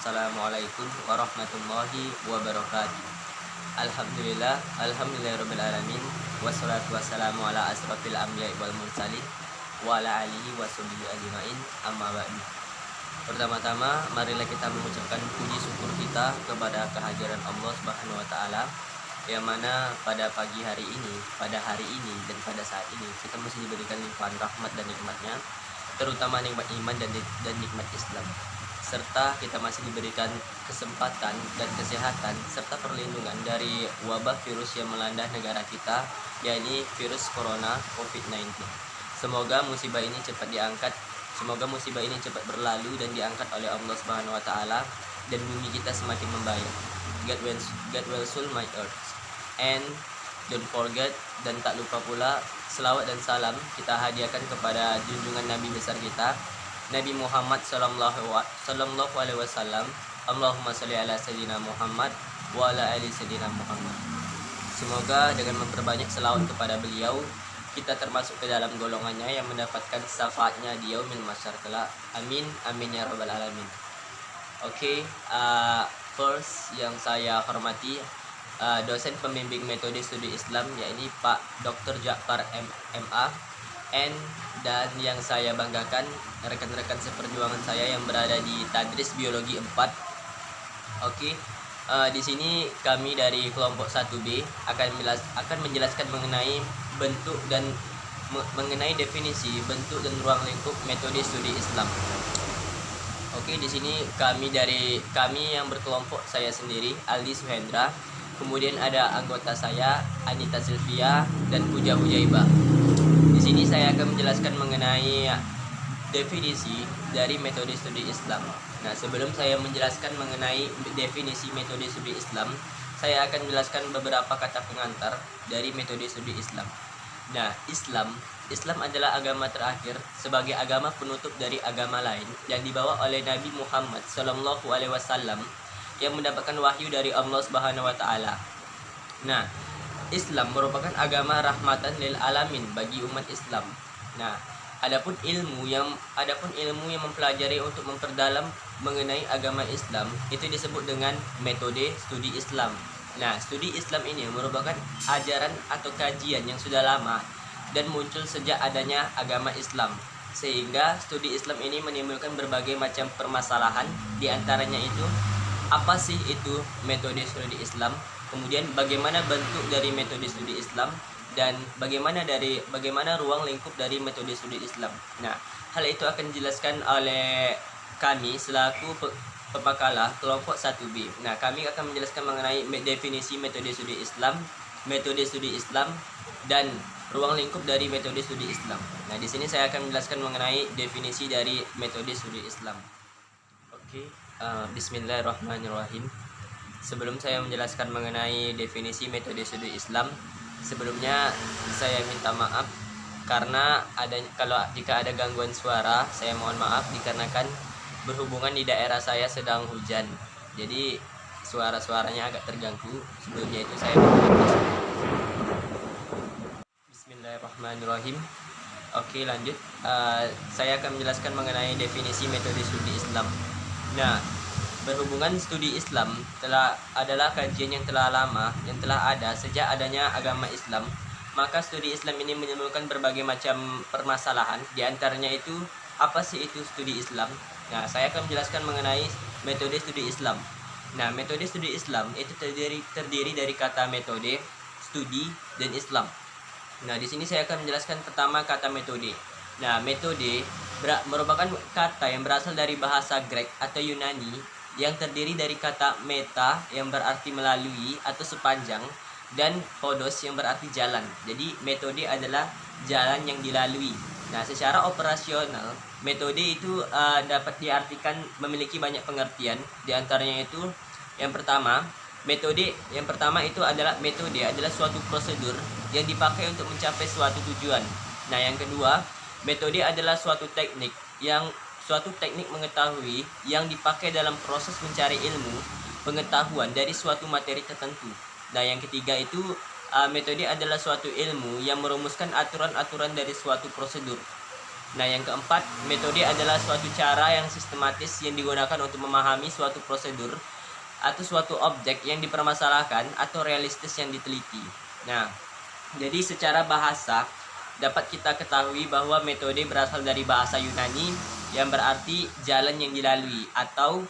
Assalamualaikum warahmatullahi wabarakatuh. Alhamdulillahirabbil alamin. Wassalatu wassalamu ala asrofil anbiya'i wal mursalin wa ala alihi washabihi ajmain. Amma ba'du. Pertama-tama marilah kita mengucapkan puji syukur kita kepada kehadiran Allah Subhanahu wa taala, yang mana pada pagi hari ini, pada hari ini dan pada saat ini kita masih diberikan limpahan rahmat dan nikmatnya, terutama nikmat iman dan nikmat Islam, serta kita masih diberikan kesempatan dan kesehatan serta perlindungan dari wabah virus yang melanda negara kita, yakni virus corona COVID-19. Semoga musibah ini cepat berlalu dan diangkat oleh Allah Subhanahu wa taala, dan bumi kita semakin membaik. God will soon my earth. And don't forget, dan tak lupa pula, selawat dan salam kita hadiahkan kepada junjungan Nabi besar kita, Nabi Muhammad sallallahu alaihi wasallam. Allahumma sholli ala sayyidina Muhammad wa ala ali sayyidina Muhammad. Semoga dengan memperbanyak selawat kepada beliau, kita termasuk ke dalam golongannya yang mendapatkan syafaatnya di yaumil mahsyar kelak. Amin amin ya rabbal alamin. First yang saya hormati, dosen pembimbing metode studi Islam, yakni Pak Dr. Ja'far MA, dan yang saya banggakan rekan-rekan seperjuangan saya yang berada di Tadris Biologi 4. Di sini kami dari kelompok 1B akan menjelaskan mengenai bentuk dan mengenai definisi, bentuk dan ruang lingkup metode studi Islam. Di sini kami yang berkelompok, saya sendiri Aldi Suhendra, kemudian ada anggota saya Anita Sylvia dan Puja Hujaibah. Di sini saya akan menjelaskan mengenai definisi dari metode studi Islam. Nah, sebelum saya menjelaskan mengenai definisi metode studi Islam, saya akan menjelaskan beberapa kata pengantar dari metode studi Islam. Nah, Islam adalah agama terakhir sebagai agama penutup dari agama lain yang dibawa oleh Nabi Muhammad sallallahu alaihi wasallam yang mendapatkan wahyu dari Allah Subhanahu wa taala. Nah, Islam merupakan agama rahmatan lil alamin bagi umat Islam. Nah, adapun ilmu yang mempelajari untuk memperdalam mengenai agama Islam itu disebut dengan metode studi Islam. Nah, studi Islam ini merupakan ajaran atau kajian yang sudah lama dan muncul sejak adanya agama Islam, sehingga studi Islam ini menimbulkan berbagai macam permasalahan. Di antaranya itu, apa sih itu metode studi Islam, kemudian bagaimana bentuk dari metode studi Islam, dan bagaimana ruang lingkup dari metode studi Islam. Nah, hal itu akan dijelaskan oleh kami selaku pemakalah kelompok 1B. Nah, kami akan menjelaskan mengenai definisi metode studi Islam, dan ruang lingkup dari metode studi Islam. Nah, di sini saya akan menjelaskan mengenai definisi dari metode studi Islam. Bismillahirrahmanirrahim. Sebelum saya menjelaskan mengenai definisi metode studi Islam, sebelumnya saya minta maaf karena jika ada gangguan suara, saya mohon maaf dikarenakan berhubungan di daerah saya sedang hujan. Jadi suaranya agak terganggu. Sebelumnya itu saya Bismillahirrahmanirrahim. Lanjut. Saya akan menjelaskan mengenai definisi metode studi Islam. Nah, berhubungan studi Islam adalah kajian yang telah lama, yang telah ada sejak adanya agama Islam. Maka studi Islam ini menimbulkan berbagai macam permasalahan. Di antaranya itu, apa sih itu studi Islam? Nah, saya akan menjelaskan mengenai metode studi Islam. Nah, metode studi Islam itu terdiri dari kata metode, studi, dan Islam. Nah, di sini saya akan menjelaskan pertama kata metode. Nah, metode merupakan kata yang berasal dari bahasa Grek atau Yunani yang terdiri dari kata meta yang berarti melalui atau sepanjang, dan podos yang berarti jalan. Jadi metode adalah jalan yang dilalui. Nah, secara operasional metode itu dapat diartikan memiliki banyak pengertian. Di antaranya itu, yang pertama itu adalah metode adalah suatu prosedur yang dipakai untuk mencapai suatu tujuan. Nah, yang kedua, metode adalah suatu teknik mengetahui yang dipakai dalam proses mencari ilmu pengetahuan dari suatu materi tertentu. Nah, yang ketiga itu, metode adalah suatu ilmu yang merumuskan aturan-aturan dari suatu prosedur. Nah, yang keempat, metode adalah suatu cara yang sistematis yang digunakan untuk memahami suatu prosedur atau suatu objek yang dipermasalahkan atau realistis yang diteliti. Nah, jadi secara bahasa dapat kita ketahui bahwa metode berasal dari bahasa Yunani yang berarti jalan yang dilalui, atau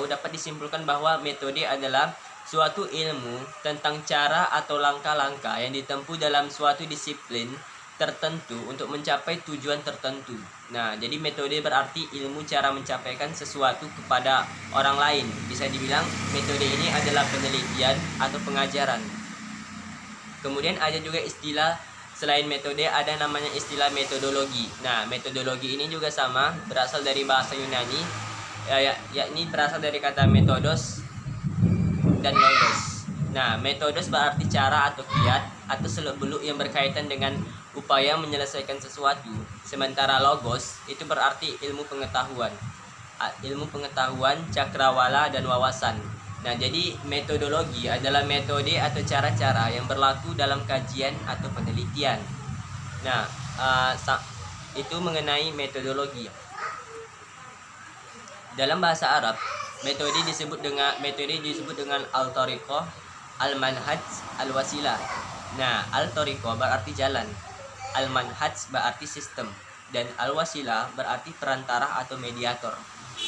dapat disimpulkan bahwa metode adalah suatu ilmu tentang cara atau langkah-langkah yang ditempuh dalam suatu disiplin tertentu untuk mencapai tujuan tertentu. Nah, jadi metode berarti ilmu cara mencapaikan sesuatu kepada orang lain. Bisa dibilang metode ini adalah penelitian atau pengajaran. Kemudian ada juga istilah selain metode, ada namanya istilah metodologi. Nah, metodologi ini juga sama, berasal dari bahasa Yunani, yakni berasal dari kata metodos dan logos. Nah, metodos berarti cara atau kiat atau seluk-beluk yang berkaitan dengan upaya menyelesaikan sesuatu. Sementara logos itu berarti ilmu pengetahuan. Ilmu pengetahuan, cakrawala, dan wawasan. Nah, jadi metodologi adalah metode atau cara-cara yang berlaku dalam kajian atau penelitian. Nah, itu mengenai metodologi. Dalam bahasa Arab, metode disebut dengan al-tariqah, al-manhaj, al-wasilah. Nah, al-tariqah berarti jalan, al-manhaj berarti sistem, dan al-wasilah berarti perantara atau mediator.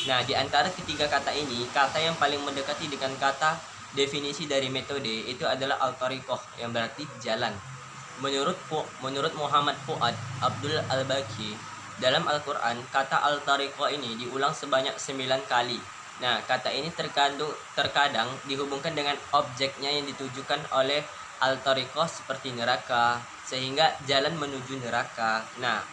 Nah, di antara ketiga kata ini, kata yang paling mendekati dengan kata definisi dari metode itu adalah al-tariqah, yang berarti jalan. Menurut Muhammad Fuad Abdul Al-Baqi, dalam Al-Quran, kata al-tariqah ini diulang sebanyak 9 kali. Nah, kata ini terkadang dihubungkan dengan objeknya yang ditujukan oleh al-tariqah seperti neraka, sehingga jalan menuju neraka. Nah,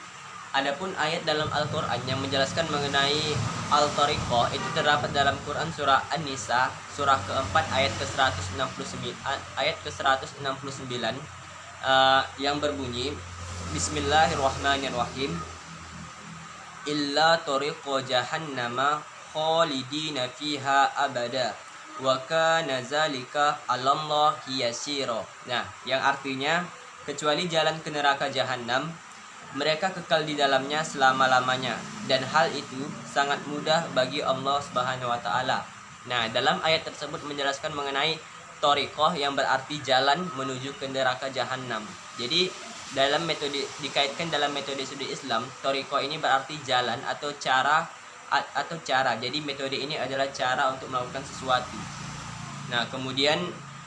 adapun ayat dalam Al-Quran yang menjelaskan mengenai al-tariqah itu terdapat dalam Quran surah An-Nisa, surah keempat ayat ke-169, yang berbunyi, Bismillahirrahmanirrahim, illa tariqa jahannama khalidina fiha abada wa kana zalika 'alallahi yasira. Nah, yang artinya kecuali jalan ke neraka jahanam, mereka kekal di dalamnya selama-lamanya, dan hal itu sangat mudah bagi Allah Subhanahu wa taala. Nah, dalam ayat tersebut menjelaskan mengenai thariqah yang berarti jalan menuju ke neraka jahanam. Jadi dalam metode dikaitkan dalam metode studi Islam, thariqah ini berarti jalan atau cara. Jadi metode ini adalah cara untuk melakukan sesuatu. Nah, kemudian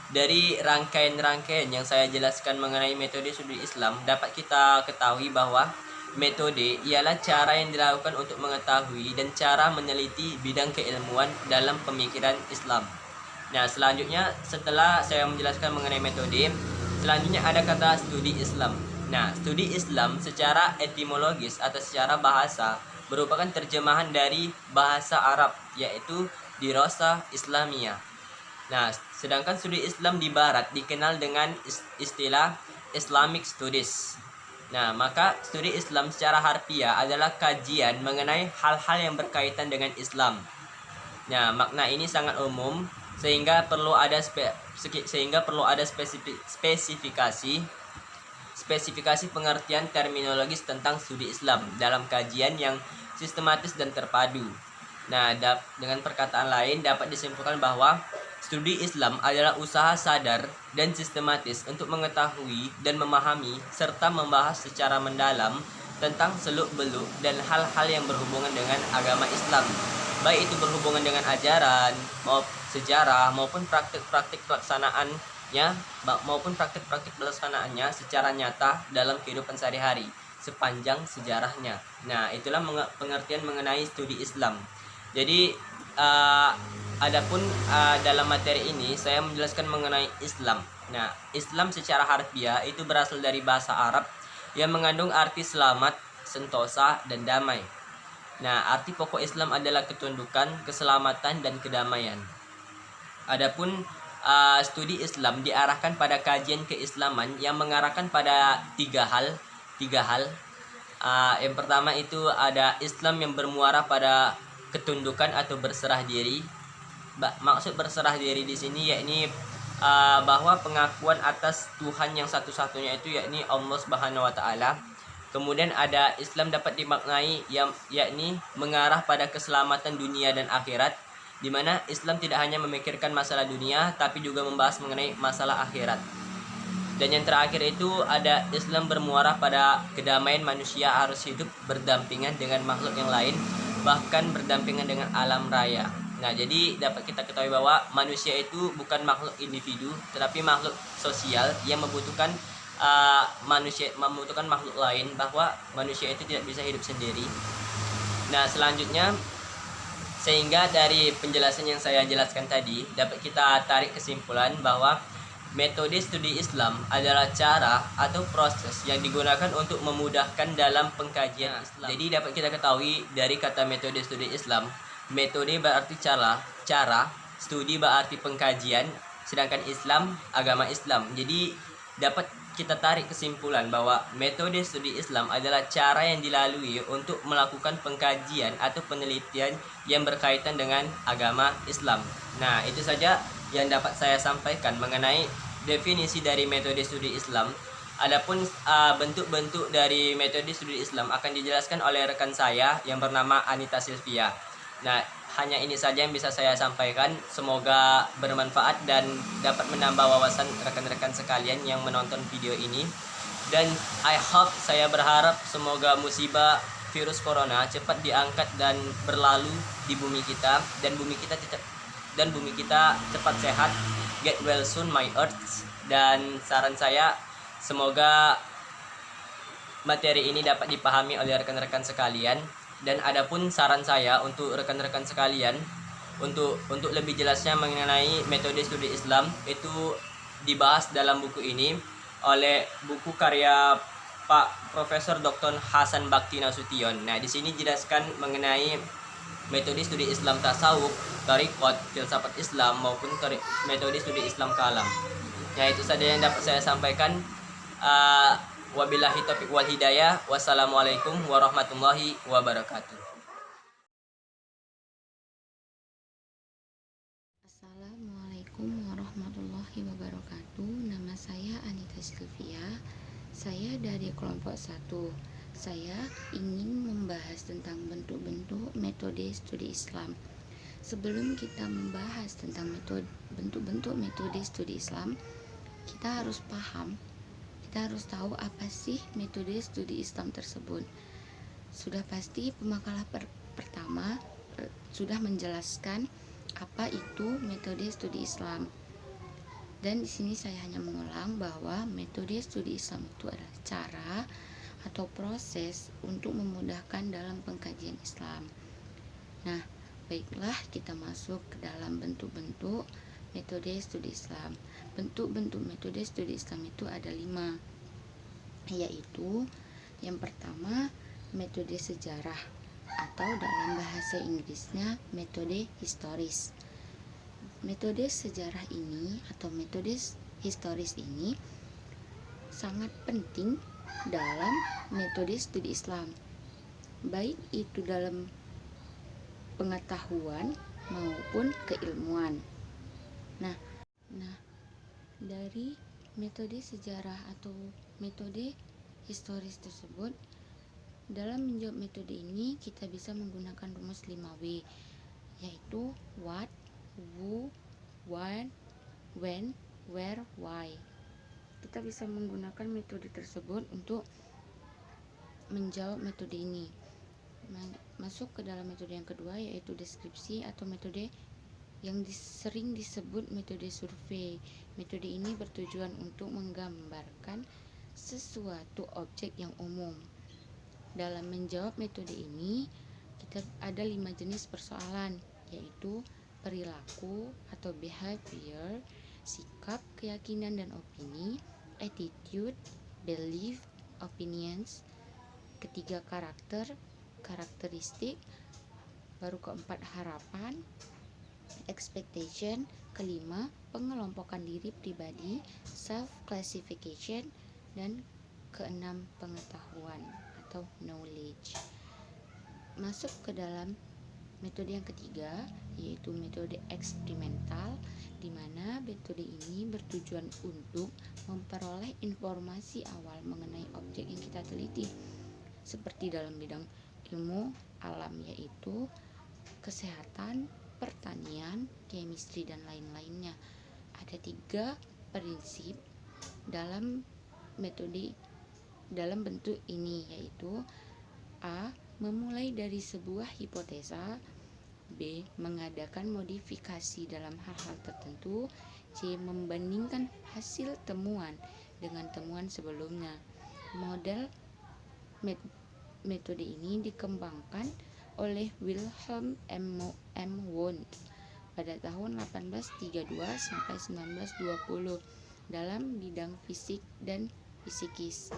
dari rangkaian-rangkaian yang saya jelaskan mengenai metode studi Islam, dapat kita ketahui bahwa metode ialah cara yang dilakukan untuk mengetahui dan cara meneliti bidang keilmuan dalam pemikiran Islam. Nah, selanjutnya setelah saya menjelaskan mengenai metode, selanjutnya ada kata studi Islam. Nah, studi Islam secara etimologis atau secara bahasa merupakan terjemahan dari bahasa Arab, yaitu dirasah Islamiyah. Nah, sedangkan studi Islam di Barat dikenal dengan istilah Islamic Studies. Nah, maka studi Islam secara harfiah adalah kajian mengenai hal-hal yang berkaitan dengan Islam. Nah, makna ini sangat umum sehingga perlu ada spesifikasi pengertian terminologis tentang studi Islam dalam kajian yang sistematis dan terpadu. Nah, dengan perkataan lain dapat disimpulkan bahwa studi Islam adalah usaha sadar dan sistematis untuk mengetahui dan memahami serta membahas secara mendalam tentang seluk-beluk dan hal-hal yang berhubungan dengan agama Islam, baik itu berhubungan dengan ajaran, sejarah maupun praktik-praktik pelaksanaannya secara nyata dalam kehidupan sehari-hari sepanjang sejarahnya. Nah, itulah pengertian mengenai studi Islam. Jadi dalam materi ini saya menjelaskan mengenai Islam. Nah, Islam secara harfiah itu berasal dari bahasa Arab yang mengandung arti selamat, sentosa, dan damai. Nah, arti pokok Islam adalah ketundukan, keselamatan, dan kedamaian. Adapun studi Islam diarahkan pada kajian keislaman yang mengarahkan pada tiga hal. Yang pertama itu ada Islam yang bermuara pada ketundukan atau berserah diri. Maksud berserah diri di sini yakni bahwa pengakuan atas Tuhan yang satu-satunya itu yakni Allah Subhanahu wa taala, Kemudian ada Islam dapat dimaknai yakni mengarah pada keselamatan dunia dan akhirat, di mana Islam tidak hanya memikirkan masalah dunia tapi juga membahas mengenai masalah akhirat. Dan yang terakhir itu ada Islam bermuara pada kedamaian, manusia harus hidup berdampingan dengan makhluk yang lain, bahkan berdampingan dengan alam raya. Nah, jadi dapat kita ketahui bahwa manusia itu bukan makhluk individu, tetapi makhluk sosial yang membutuhkan membutuhkan makhluk lain, bahwa manusia itu tidak bisa hidup sendiri. Nah, selanjutnya, sehingga dari penjelasan yang saya jelaskan tadi dapat kita tarik kesimpulan bahwa metode studi Islam adalah cara atau proses yang digunakan untuk memudahkan dalam pengkajian Islam. Jadi dapat kita ketahui dari kata metode studi Islam, metode berarti cara, studi berarti pengkajian, sedangkan Islam agama Islam. Jadi dapat kita tarik kesimpulan bahwa metode studi Islam adalah cara yang dilalui untuk melakukan pengkajian atau penelitian yang berkaitan dengan agama Islam. Nah, itu saja yang dapat saya sampaikan mengenai definisi dari metode studi Islam. Adapun bentuk-bentuk dari metode studi Islam akan dijelaskan oleh rekan saya yang bernama Anita Sylvia. Nah, hanya ini saja yang bisa saya sampaikan. Semoga bermanfaat dan dapat menambah wawasan rekan-rekan sekalian yang menonton video ini. Dan saya berharap semoga musibah virus corona cepat diangkat dan berlalu di bumi kita, dan bumi kita cepat sehat. Get well soon my earth. Dan saran saya, semoga materi ini dapat dipahami oleh rekan-rekan sekalian. Dan adapun saran saya untuk rekan-rekan sekalian, untuk lebih jelasnya mengenai metode studi Islam, itu dibahas dalam buku ini oleh buku karya Pak Profesor Dr. Hasan Bakti Nasution. Nah, di sini jelaskan mengenai metode studi Islam tasawuf, tarekat, filsafat Islam maupun metode studi Islam kalam. Nah, itu saja yang dapat saya sampaikan. Wabillahi taufiq wal hidayah. Wassalamualaikum warahmatullahi wabarakatuh. Assalamualaikum warahmatullahi wabarakatuh. Nama saya Anita Sylvia. Saya dari kelompok 1. Saya ingin membahas tentang bentuk-bentuk metode studi Islam. Sebelum kita membahas tentang bentuk-bentuk metode studi Islam, kita harus paham, kita harus tahu apa sih metode studi Islam tersebut. Sudah pasti pemakalah pertama sudah menjelaskan apa itu metode studi Islam. Dan di sini saya hanya mengulang bahwa metode studi Islam itu adalah cara atau proses untuk memudahkan dalam pengkajian Islam. Nah, baiklah kita masuk ke dalam bentuk-bentuk metode studi Islam. Bentuk-bentuk metode studi Islam itu ada 5, yaitu yang pertama metode sejarah, atau dalam bahasa Inggrisnya metode historis. Metode sejarah ini atau metode historis ini sangat penting dalam metode studi Islam, baik itu dalam pengetahuan maupun keilmuan. Nah, dari metode sejarah atau metode historis tersebut, dalam menjawab metode ini kita bisa menggunakan rumus 5W, yaitu what, who, when, where, why. Kita bisa menggunakan metode tersebut untuk menjawab metode ini. Masuk ke dalam metode yang kedua, yaitu deskripsi atau metode yang sering disebut metode survei. Metode ini bertujuan untuk menggambarkan sesuatu objek yang umum. Dalam menjawab metode ini, kita ada 5 jenis persoalan, yaitu perilaku atau behavior, sikap, keyakinan dan opini, attitude, belief, opinions, ketiga karakteristik, baru keempat harapan, expectation, kelima pengelompokan diri pribadi, self classification, dan keenam pengetahuan atau knowledge. Masuk ke dalam metode yang ketiga, yaitu metode eksperimental, di mana metode ini bertujuan untuk memperoleh informasi awal mengenai objek yang kita teliti. seperti dalam bidang ilmu alam, yaitu kesehatan, pertanian, chemistry, dan lain-lainnya. Ada 3 prinsip dalam metode dalam bentuk ini, yaitu A. Memulai dari sebuah hipotesa. B. Mengadakan modifikasi dalam hal-hal tertentu. C. Membandingkan hasil temuan dengan temuan sebelumnya. Model metode ini dikembangkan oleh Wilhelm M. Wundt pada tahun 1832 sampai 1920 dalam bidang fisik dan fisikis.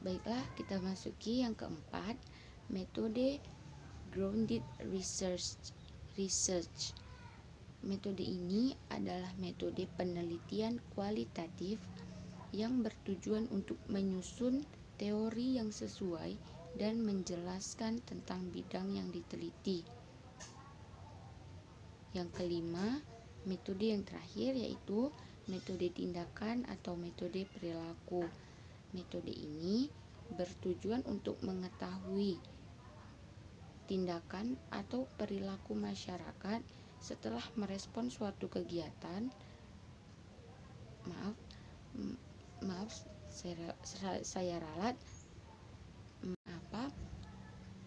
Baiklah, kita masuki yang keempat, metode grounded research. Metode ini adalah metode penelitian kualitatif yang bertujuan untuk menyusun teori yang sesuai dan menjelaskan tentang bidang yang diteliti. Yang kelima, metode yang terakhir yaitu metode tindakan atau metode perilaku. Metode ini bertujuan untuk mengetahui tindakan atau perilaku masyarakat setelah merespon suatu kegiatan. Saya ralat.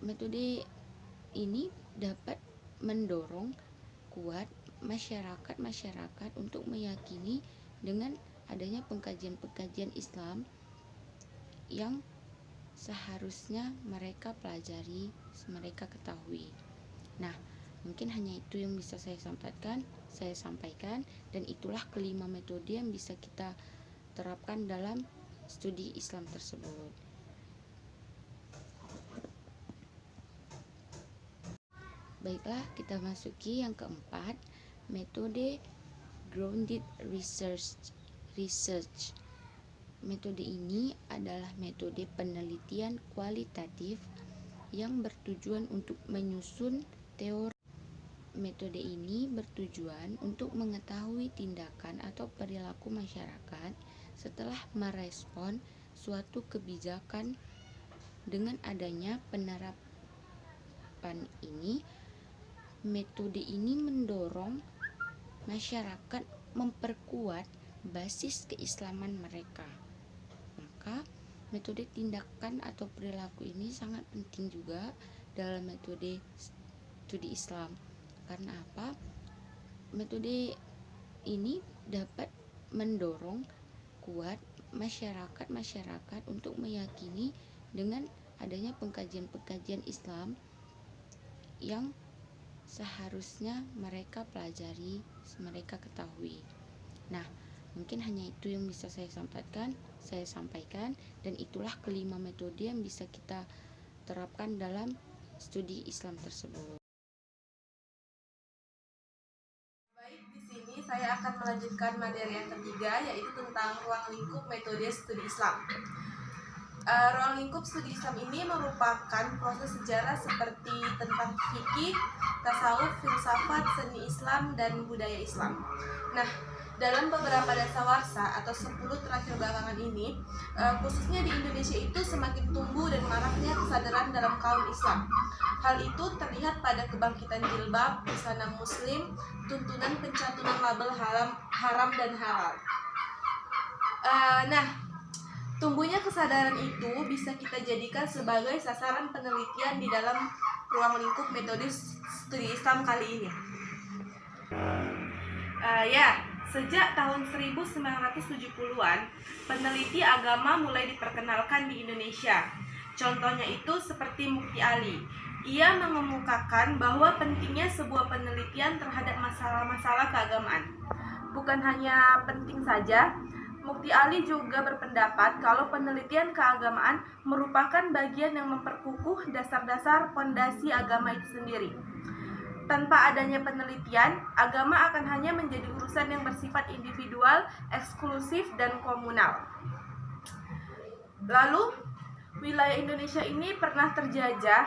Metode ini dapat mendorong kuat masyarakat untuk meyakini dengan adanya pengkajian Islam yang seharusnya mereka pelajari, mereka ketahui. Nah, mungkin hanya itu yang bisa saya sampaikan, dan itulah kelima metode yang bisa kita terapkan dalam studi Islam tersebut. Baiklah, kita masuki yang keempat, metode grounded research. Metode ini adalah metode penelitian kualitatif yang bertujuan untuk menyusun teori. Metode ini bertujuan untuk mengetahui tindakan atau perilaku masyarakat setelah merespon suatu kebijakan. Dengan adanya penerapan ini, metode ini mendorong masyarakat memperkuat basis keislaman mereka. Maka metode tindakan atau perilaku ini sangat penting juga dalam metode studi Islam. Karena apa? Metode ini dapat mendorong kuat masyarakat untuk meyakini dengan adanya pengkajian Islam yang seharusnya mereka pelajari, mereka ketahui. Nah, mungkin hanya itu yang bisa saya sampaikan, dan itulah kelima metode yang bisa kita terapkan dalam studi Islam tersebut. Baik, di sini saya akan melanjutkan materi yang ketiga, yaitu tentang ruang lingkup metode studi Islam. Ruang lingkup studi Islam ini merupakan proses sejarah seperti tentang fikih, tasawuf, filsafat, seni Islam, dan budaya Islam. Nah, dalam beberapa dasawarsa atau 10 terakhir belakangan ini, khususnya di Indonesia itu semakin tumbuh dan maraknya kesadaran dalam kaum Islam. Hal itu terlihat pada kebangkitan jilbab, busana muslim, tuntunan pencantuman label haram dan halal. Tumbuhnya kesadaran itu bisa kita jadikan sebagai sasaran penelitian di dalam ruang lingkup metode studi Islam kali ini. Sejak tahun 1970-an, peneliti agama mulai diperkenalkan di Indonesia. Contohnya itu seperti Mukti Ali. Ia mengemukakan bahwa pentingnya sebuah penelitian terhadap masalah-masalah keagamaan. Bukan hanya penting saja, Mukti Ali juga berpendapat kalau penelitian keagamaan merupakan bagian yang memperkukuh dasar-dasar fondasi agama itu sendiri. Tanpa adanya penelitian, agama akan hanya menjadi urusan yang bersifat individual, eksklusif, dan komunal. Lalu, wilayah Indonesia ini pernah terjajah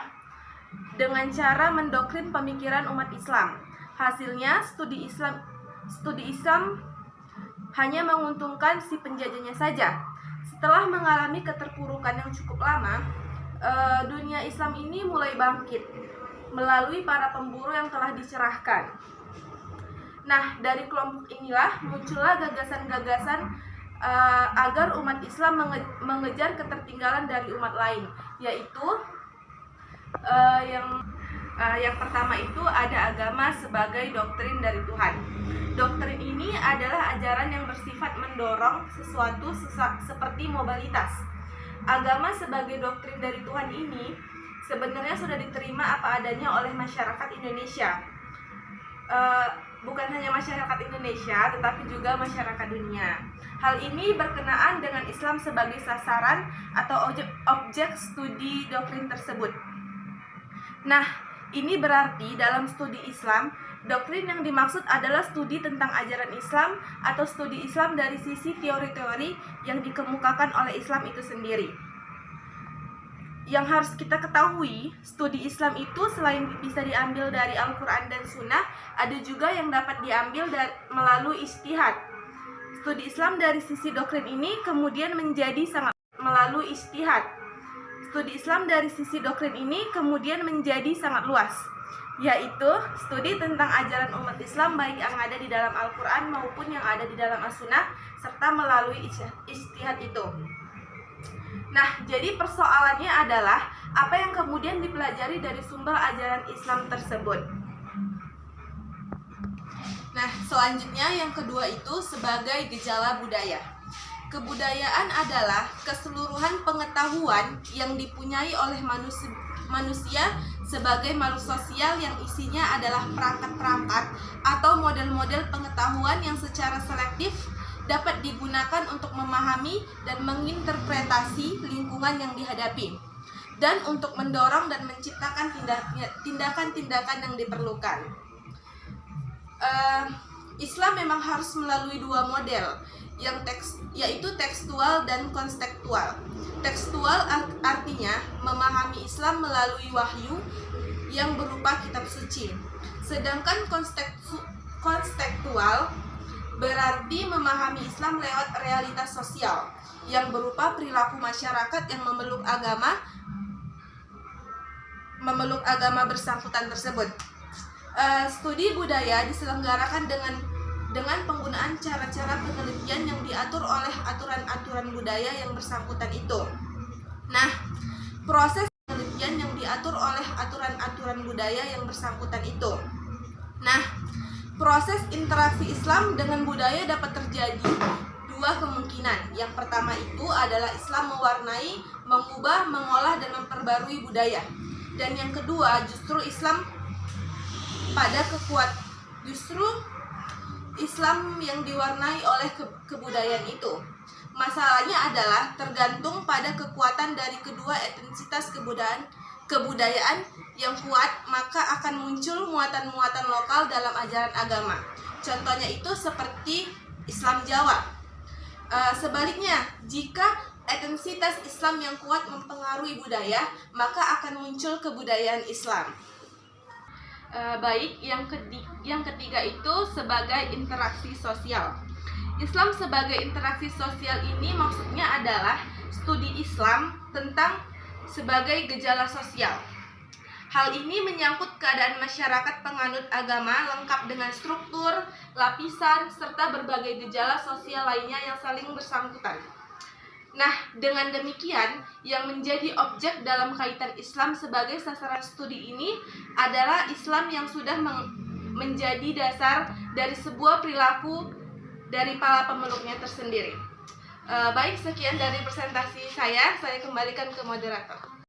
dengan cara mendoktrin pemikiran umat Islam. Hasilnya, studi Islam hanya menguntungkan si penjajahnya saja. Setelah mengalami keterpurukan yang cukup lama, dunia Islam ini mulai bangkit melalui para pemburu yang telah dicerahkan. Nah, dari kelompok inilah muncullah gagasan-gagasan agar umat Islam mengejar ketertinggalan dari umat lain, yaitu yang pertama itu ada agama sebagai doktrin dari Tuhan. Doktrin ini adalah ajaran yang bersifat mendorong sesuatu seperti mobilitas. Agama sebagai doktrin dari Tuhan ini sebenarnya sudah diterima apa adanya oleh masyarakat Indonesia. Bukan hanya masyarakat Indonesia, tetapi juga masyarakat dunia. Hal ini berkenaan dengan Islam sebagai sasaran atau objek studi doktrin tersebut. Nah, ini berarti dalam studi Islam, doktrin yang dimaksud adalah studi tentang ajaran Islam atau studi Islam dari sisi teori-teori yang dikemukakan oleh Islam itu sendiri. Yang harus kita ketahui, studi Islam itu selain bisa diambil dari Al-Quran dan Sunnah, ada juga yang dapat diambil melalui ijtihad. Studi Islam dari sisi doktrin ini kemudian menjadi sangat melalui ijtihad. Studi Islam dari sisi doktrin ini kemudian menjadi sangat luas, yaitu studi tentang ajaran umat Islam baik yang ada di dalam Al-Quran maupun yang ada di dalam As-Sunnah, serta melalui ijtihad itu. Nah, jadi persoalannya adalah apa yang kemudian dipelajari dari sumber ajaran Islam tersebut. Nah, selanjutnya yang kedua itu sebagai gejala budaya. Kebudayaan adalah keseluruhan pengetahuan yang dipunyai oleh manusia sebagai makhluk sosial yang isinya adalah perangkat-perangkat atau model-model pengetahuan yang secara selektif dapat digunakan untuk memahami dan menginterpretasi lingkungan yang dihadapi, dan untuk mendorong dan menciptakan tindakan-tindakan yang diperlukan. Islam memang harus melalui dua model, yaitu tekstual dan konstektual. Tekstual artinya memahami Islam melalui wahyu yang berupa kitab suci, sedangkan konstektual berarti memahami Islam lewat realitas sosial yang berupa perilaku masyarakat yang memeluk agama bersangkutan tersebut. Studi budaya diselenggarakan dengan penggunaan cara-cara penelitian yang diatur oleh aturan-aturan budaya yang bersangkutan itu. Nah, proses penelitian yang diatur oleh aturan-aturan budaya yang bersangkutan itu. Nah, proses interaksi Islam dengan budaya dapat terjadi dua kemungkinan. Yang pertama itu adalah Islam mewarnai, mengubah, mengolah, dan memperbarui budaya. Dan yang kedua, justru Islam yang diwarnai oleh kebudayaan itu. Masalahnya adalah tergantung pada kekuatan dari kedua intensitas kebudayaan yang kuat, maka akan muncul muatan-muatan lokal dalam ajaran agama. Contohnya itu seperti Islam Jawa. Sebaliknya, jika intensitas Islam yang kuat mempengaruhi budaya, maka akan muncul kebudayaan Islam. Baik, yang ketiga itu sebagai interaksi sosial. Islam sebagai interaksi sosial ini maksudnya adalah studi Islam tentang sebagai gejala sosial. Hal ini menyangkut keadaan masyarakat penganut agama lengkap dengan struktur, lapisan, serta berbagai gejala sosial lainnya yang saling bersangkutan. Nah, dengan demikian, yang menjadi objek dalam kaitan Islam sebagai sasaran studi ini adalah Islam yang sudah menjadi dasar dari sebuah perilaku dari para pemeluknya tersendiri. Baik, sekian dari presentasi saya kembalikan ke moderator.